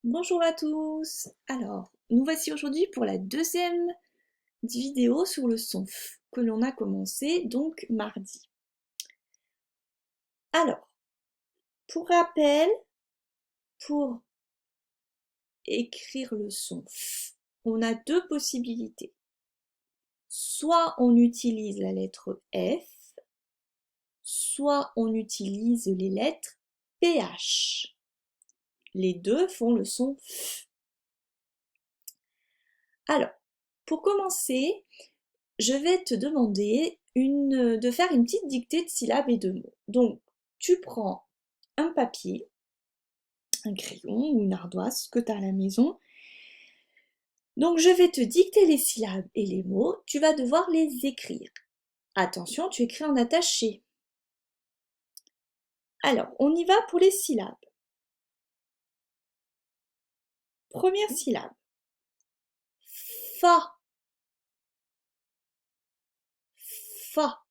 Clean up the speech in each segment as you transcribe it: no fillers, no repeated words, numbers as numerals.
Bonjour à tous. Alors, nous voici aujourd'hui pour la deuxième vidéo sur le son F que l'on a commencé donc mardi. Alors, pour rappel, pour écrire le son F, on a deux possibilités. Soit on utilise la lettre F, soit on utilise les lettres PH. Les deux font le son F. Alors, pour commencer, je vais te demander de faire une petite dictée de syllabes et de mots. Donc, tu prends un papier, un crayon ou une ardoise, ce que tu as à la maison. Donc, je vais te dicter les syllabes et les mots. Tu vas devoir les écrire. Attention, tu écris en attaché. Alors, on y va pour les syllabes. Première syllabe. Fa. Fa.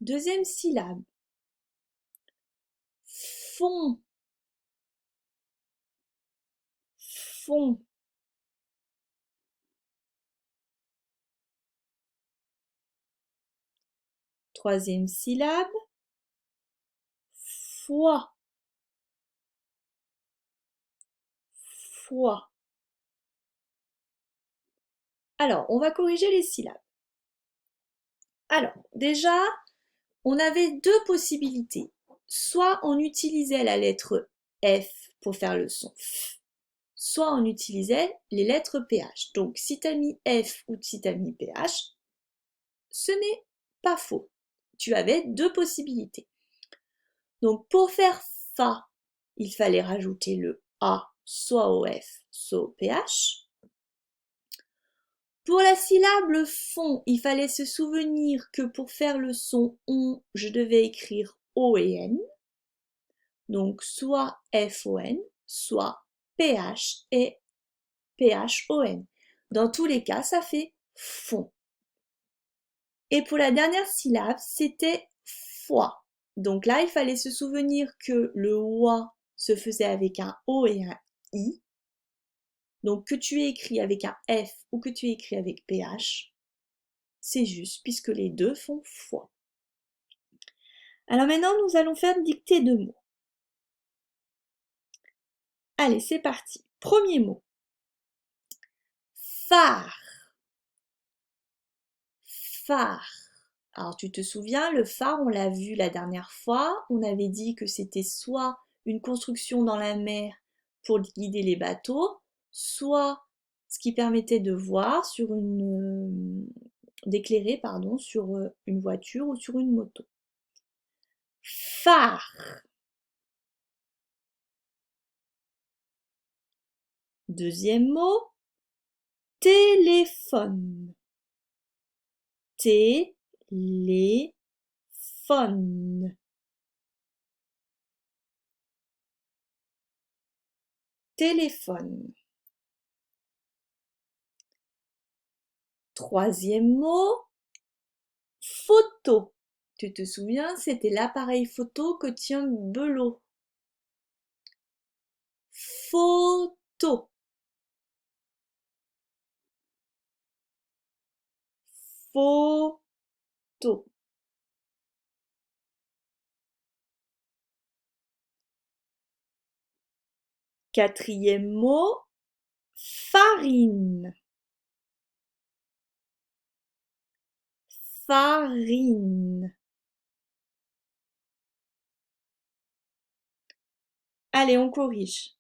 Deuxième syllabe. Fond. Fond. Troisième syllabe. Foi. Foi. Alors, on va corriger les syllabes. Alors, déjà, on avait deux possibilités. Soit on utilisait la lettre F pour faire le son F, soit on utilisait les lettres PH. Donc, si tu as mis F ou si tu as mis PH, ce n'est pas faux. Tu avais deux possibilités. Donc, pour faire Fa, il fallait rajouter le A soit au F, soit au PH. Pour la syllabe fond, il fallait se souvenir que pour faire le son on, je devais écrire O et N. Donc soit F-O-N, soit P-H et P-H-O-N. Dans tous les cas, ça fait fond. Et pour la dernière syllabe, c'était foi. Donc là, il fallait se souvenir que le OA se faisait avec un O et un I. Donc que tu aies écrit avec un F ou que tu aies écrit avec PH, c'est juste puisque les deux font foi. Alors maintenant, nous allons faire une dictée de mots. Allez, c'est parti. Premier mot. Phare. Phare. Alors tu te souviens, le phare, on l'a vu la dernière fois, on avait dit que c'était soit une construction dans la mer pour guider les bateaux, soit ce qui permettait de voir sur d'éclairer pardon, sur une voiture ou sur une moto. Phare. Deuxième mot, téléphone. Téléphone. Téléphone. Troisième mot, photo. Tu te souviens, c'était l'appareil photo que tient Belot. Photo. Photo. Quatrième mot, farine. Farine. Allez, on corrige.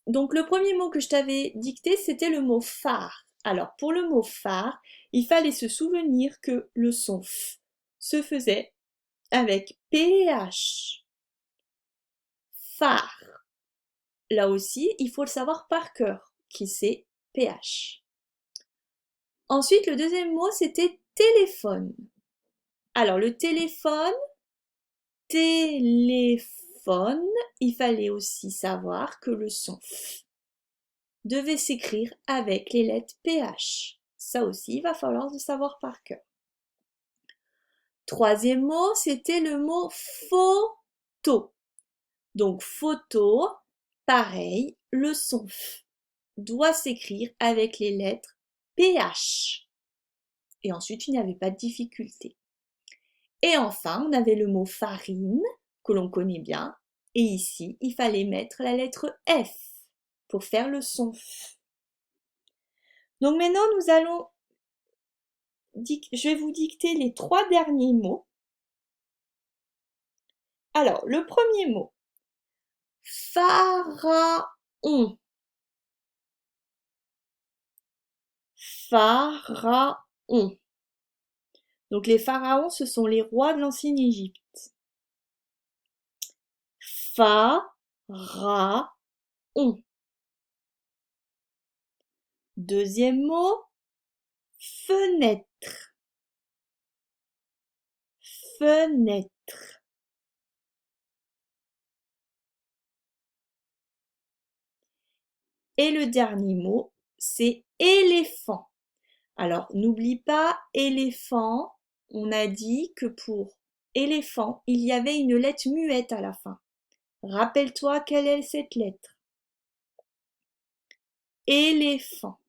Donc le premier mot que je t'avais dicté, c'était le mot phare. Alors pour le mot phare, il fallait se souvenir que le son F se faisait avec PH. Phare. Là aussi, il faut le savoir par cœur, qui c'est PH. Ensuite, le deuxième mot, c'était téléphone. Alors le téléphone, il fallait aussi savoir que le son F devait s'écrire avec les lettres PH. Ça aussi, il va falloir le savoir par cœur. Troisième mot, c'était le mot photo. Donc photo, pareil, le son F doit s'écrire avec les lettres PH. Et ensuite, il n'y avait pas de difficulté. Et enfin, on avait le mot farine, que l'on connaît bien. Et ici, il fallait mettre la lettre F pour faire le son F. Donc maintenant, je vais vous dicter les 3 derniers mots. Alors, le premier mot, pharaon. Pharaon. Donc les pharaons, ce sont les rois de l'ancienne Égypte. Pharaon. Deuxième mot, fenêtre. Fenêtre. Et le dernier mot, c'est éléphant. Alors, n'oublie pas éléphant, on a dit que pour éléphant, il y avait une lettre muette à la fin. Rappelle-toi quelle est cette lettre. Éléphant.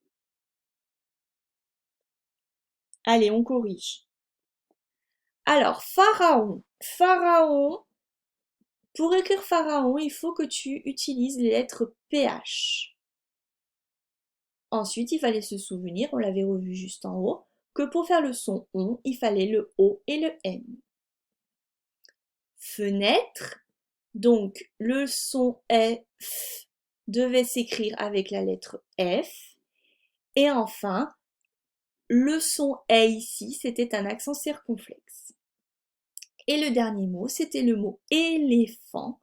Allez, on corrige. Alors, pharaon. Pharaon, pour écrire pharaon, il faut que tu utilises les lettres PH. Ensuite, il fallait se souvenir, on l'avait revu juste en haut, que pour faire le son ON, il fallait le O et le N. Fenêtre, donc le son F devait s'écrire avec la lettre F. Et enfin, le son E ici, c'était un accent circonflexe. Et le dernier mot, c'était le mot éléphant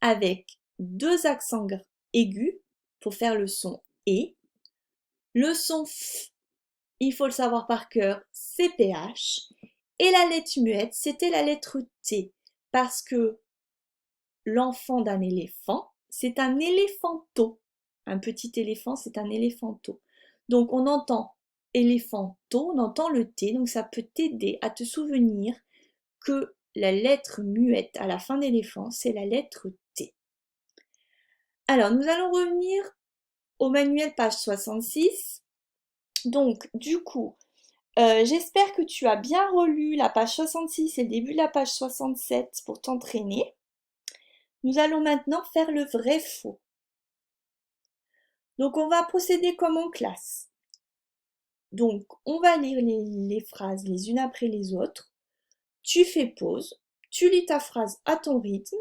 avec 2 accents aigus pour faire le son E. Le son F, il faut le savoir par cœur, c'est PH. Et la lettre muette, c'était la lettre T. Parce que l'enfant d'un éléphant, c'est un éléphanto. Un petit éléphant, c'est un éléphanto. Donc on entend éléphanto, on entend le T. Donc ça peut t'aider à te souvenir que la lettre muette à la fin d'éléphant, c'est la lettre T. Alors nous allons revenir au manuel page 66. Donc, du coup, j'espère que tu as bien relu la page 66 et le début de la page 67 pour t'entraîner. Nous allons maintenant faire le vrai-faux. Donc, on va procéder comme en classe. Donc, on va lire les phrases les unes après les autres. Tu fais pause, tu lis ta phrase à ton rythme,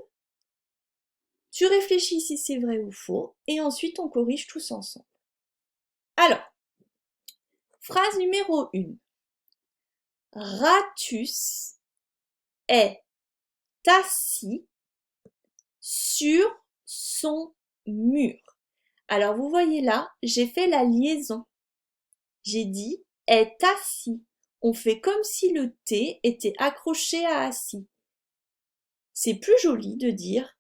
tu réfléchis si c'est vrai ou faux, et ensuite on corrige tous ensemble. Alors, phrase numéro 1. Ratus est assis sur son mur. Alors vous voyez là, j'ai fait la liaison. J'ai dit est assis. On fait comme si le T était accroché à assis. C'est plus joli de dire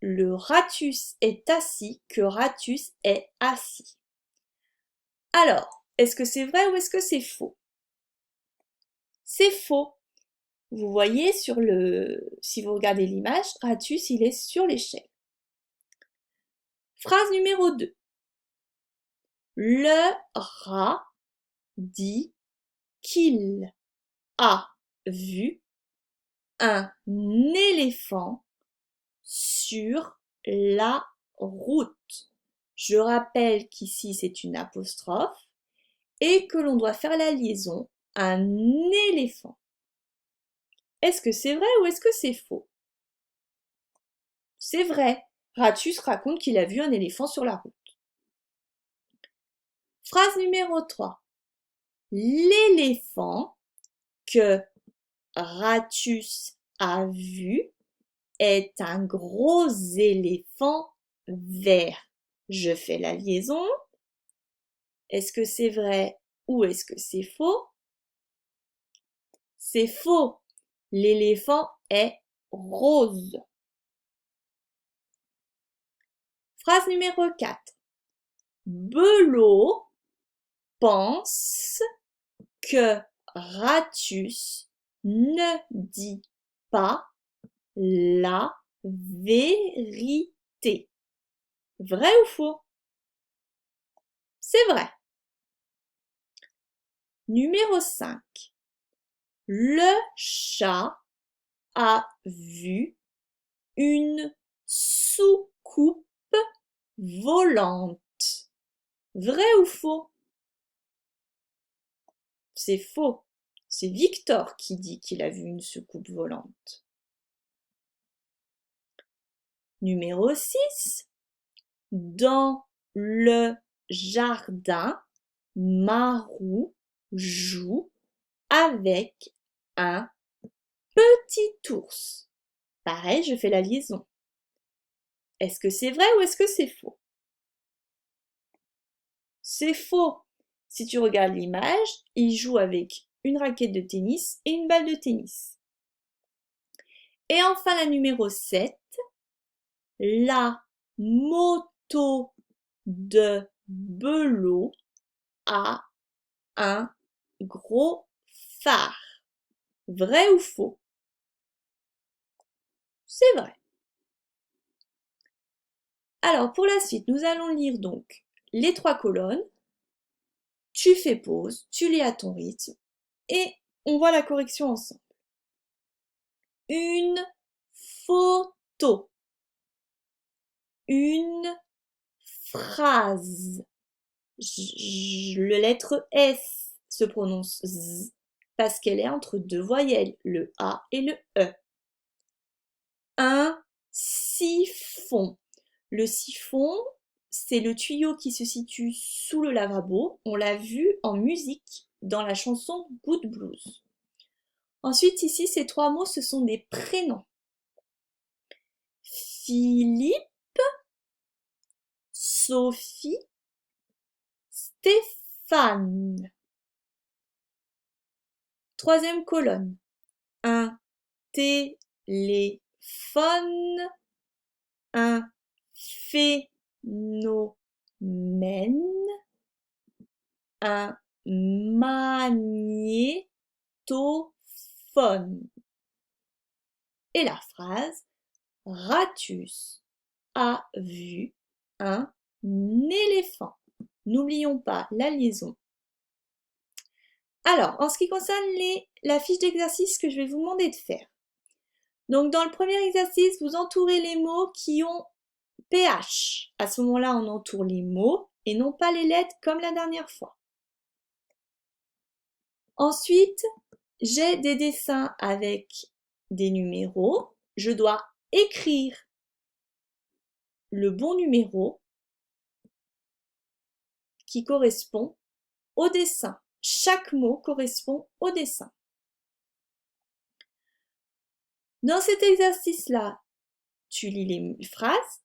le ratus est assis que ratus est assis. Alors, est-ce que c'est vrai ou est-ce que c'est faux? C'est faux. Vous voyez si vous regardez l'image, ratus il est sur l'échelle. Phrase numéro 2. Le rat dit qu'il a vu un éléphant sur la route. Je rappelle qu'ici c'est une apostrophe et que l'on doit faire la liaison un éléphant. Est-ce que c'est vrai ou est-ce que c'est faux? C'est vrai. Ratus raconte qu'il a vu un éléphant sur la route. Phrase numéro 3. L'éléphant que Ratus a vu est un gros éléphant vert. Je fais la liaison. Est-ce que c'est vrai ou est-ce que c'est faux? C'est faux. L'éléphant est rose. Phrase numéro 4. Belot pense que Ratus ne dis pas la vérité. Vrai ou faux? C'est vrai. Numéro 5. Le chat a vu une soucoupe volante. Vrai ou faux? C'est faux. C'est Victor qui dit qu'il a vu une soucoupe volante. Numéro 6. Dans le jardin, Marou joue avec un petit ours. Pareil, je fais la liaison. Est-ce que c'est vrai ou est-ce que c'est faux? C'est faux. Si tu regardes l'image, il joue avec une raquette de tennis et une balle de tennis. Et enfin la numéro 7, la moto de Belot a un gros phare. Vrai ou faux? C'est vrai. Alors pour la suite, nous allons lire donc les 3 colonnes. Tu fais pause, tu lis à ton rythme et on voit la correction ensemble. Une photo. Une phrase. Le lettre S se prononce Z parce qu'elle est entre 2 voyelles, le A et le E. Un siphon. Le siphon, c'est le tuyau qui se situe sous le lavabo. On l'a vu en musique dans la chanson Good Blues. Ensuite, ici, ces 3 mots, ce sont des prénoms. Philippe, Sophie, Stéphane. 3e colonne. Un téléphone, un phénomène, un magnétophone. Et la phrase, Ratus a vu un éléphant. N'oublions pas la liaison. Alors, en ce qui concerne la fiche d'exercice que je vais vous demander de faire. Donc, dans le premier exercice, vous entourez les mots qui ont PH. À ce moment-là, on entoure les mots et non pas les lettres comme la dernière fois. Ensuite, j'ai des dessins avec des numéros. Je dois écrire le bon numéro qui correspond au dessin. Chaque mot correspond au dessin. Dans cet exercice-là, tu lis les phrases.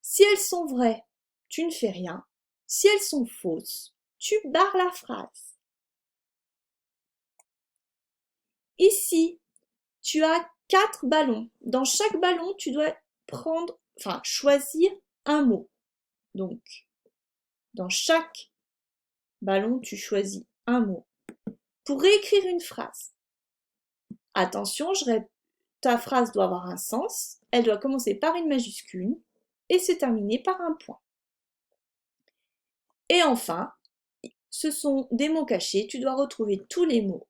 Si elles sont vraies, tu ne fais rien. Si elles sont fausses, tu barres la phrase. Ici, tu as 4 ballons. Dans chaque ballon, tu dois choisir un mot. Donc, dans chaque ballon, tu choisis un mot. Pour réécrire une phrase, attention, ta phrase doit avoir un sens. Elle doit commencer par une majuscule et se terminer par un point. Et enfin, ce sont des mots cachés. Tu dois retrouver tous les mots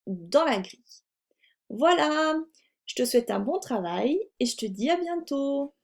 dans la grille. Voilà, je te souhaite un bon travail et je te dis à bientôt.